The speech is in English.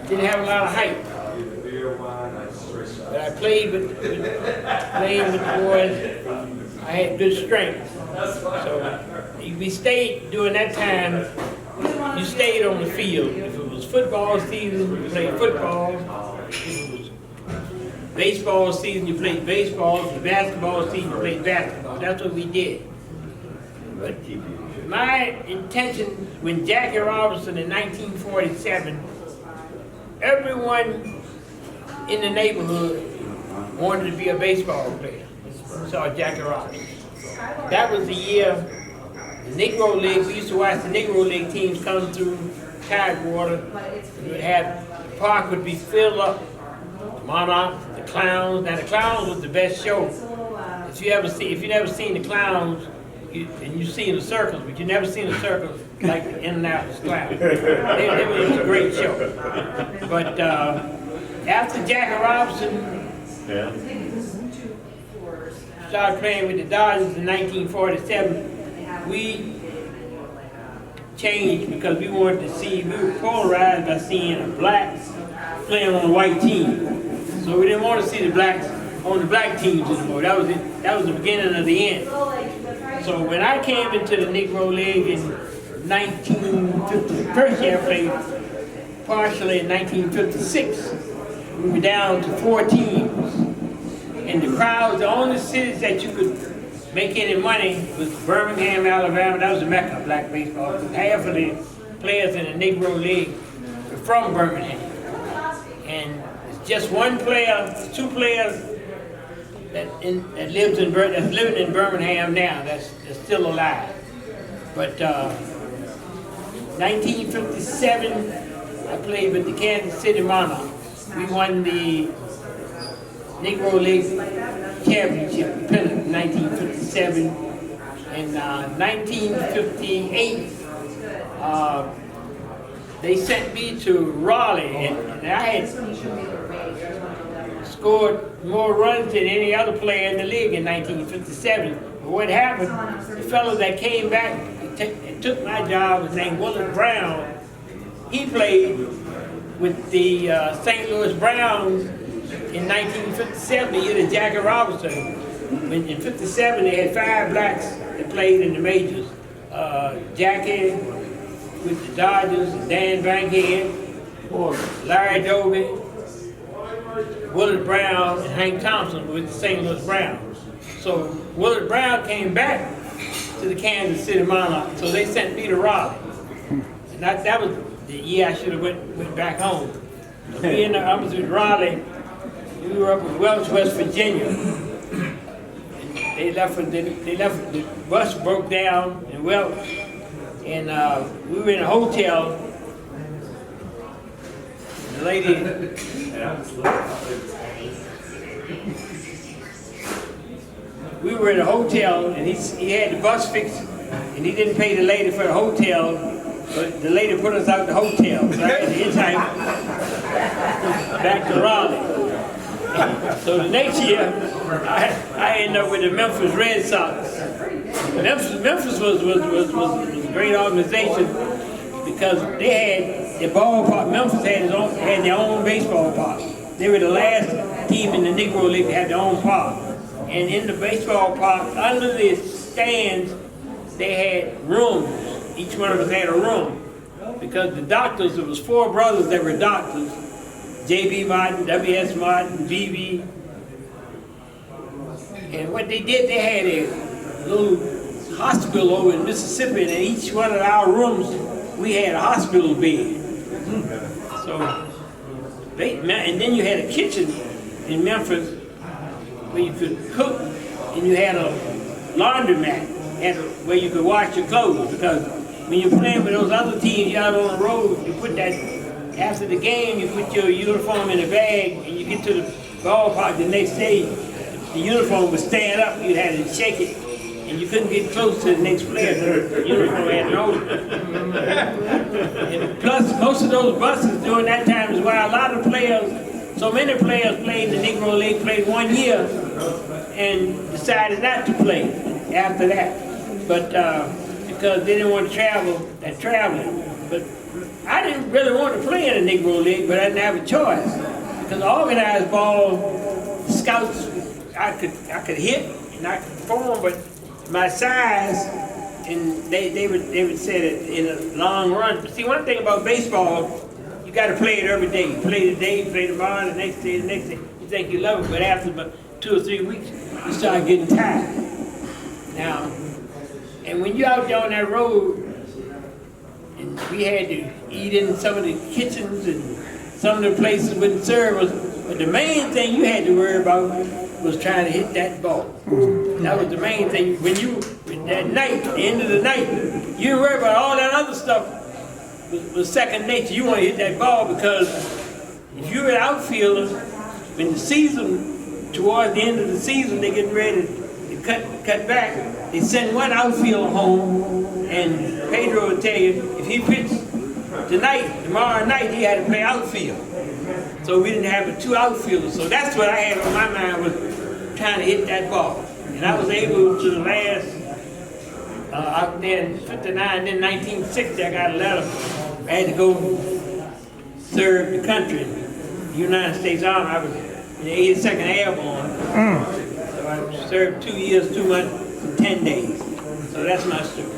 didn't have a lot of height. But I played with the boys. I had good strength. So we stayed during that time. You stayed on the field. If it was football season, you played football. If it was baseball season, you played baseball. If it was basketball season, you played basketball. That's what we did. But my intention, when Jackie Robinson in 1947, everyone in the neighborhood wanted to be a baseball player. Saw Jackie Robinson. That was the year the Negro League, we used to watch the Negro League teams come through Tidewater. We would have, the park would be filled up. The Monarchs, the Clowns. Now the Clowns was the best show. If you never seen the Clowns, and you've seen the circles, but you never seen the circles like the Indianapolis Clowns. It was a great show. But after Jackie Robinson started playing with the Dodgers in 1947, we changed because we wanted to see, we were polarized by seeing a black playing on a white team. So we didn't want to see the blacks on the black teams anymore. That was it. That was the beginning of the end. So when I came into the Negro League in 1950, the first year I played partially in 1956, we were down to 4 teams. And the crowds, the only cities that you could make any money was Birmingham, Alabama. That was the mecca of black baseball. Half of the players in the Negro League were from Birmingham. And it's just one player, 2 players that's living in Birmingham now, that's still alive. But 1957, I played with the Kansas City Monarchs. We won the Negro League Championship pennant in 1957. In 1958, they sent me to Raleigh, and I had scored more runs than any other player in the league in 1957. But what happened, the fellow that came back and took my job was named Willard Brown. He played with the St. Louis Browns in 1957, the year of Jackie Robinson. In 57, they had 5 blacks that played in the majors. Jackie with the Dodgers, Dan Bankhead, Larry Doby, Willard Brown, and Hank Thompson with the St. Louis Browns. So Willard Brown came back to the Kansas City Monarchs, so they sent me to Raleigh. And that was the year I should have went back home. So I was with Raleigh. We were up in Welch, West Virginia. They left, the bus broke down in Welch, and we were in a hotel. The lady, we were in a hotel, and he had the bus fixed, and he didn't pay the lady for the hotel, but the lady put us out the hotel. So I had to hitchhike back to Raleigh. So the next year, I ended up with the Memphis Red Sox. Memphis was a great organization because they had the ballpark. Memphis had their own baseball park. They were the last team in the Negro League that had their own park. And in the baseball park, under the stands, they had rooms. Each one of us had a room. Because the doctors, there was 4 brothers that were doctors. J.B. Martin, W.S. Martin, B.B. And what they did, they had a little hospital over in Mississippi, and in each one of our rooms, we had a hospital bed. So, and then you had a kitchen in Memphis where you could cook, and you had a laundromat where you could wash your clothes, because when you're playing with those other teams, you're out on the road, you put that, after the game, you put your uniform in a bag, and you get to the ballpark the next day, the uniform would stand up, you had to shake it, and you couldn't get close to the next player, the uniform had an odor. And plus, most of those buses during that time is why a lot of players, so many players played in the Negro League, played 1 year, and decided not to play after that. But because they didn't want to travel, that traveling. But I didn't really want to play in the Negro League, but I didn't have a choice. Because organized ball, scouts, I could hit and I could perform, but my size, and they would say that in a long run. See, one thing about baseball, you got to play it every day. You play today, you play tomorrow, the next day, the next day. You think you love it, but after about 2 or 3 weeks, you start getting tired. Now, and when you're out there on that road, and we had to eat in some of the kitchens and some of the places wouldn't serve us, but the main thing you had to worry about was trying to hit that ball. That was the main thing. When you, that night, the end of the night, you didn't worry about all that other stuff. Was second nature. You want to hit that ball because if you're an outfielder, when the season, towards the end of the season, they're getting ready to cut back, they send one outfielder home, and Pedro will tell you, if he pitched tonight, tomorrow night, he had to play outfield. So we didn't have the 2 outfielders. So that's what I had on my mind, was trying to hit that ball. And I was able to the last, out there in 59, then 1960, I got a letter. I had to go serve the country, the United States Army. I was in the 82nd Airborne. So I served 2 years, 2 months, and 10 days. So that's my story.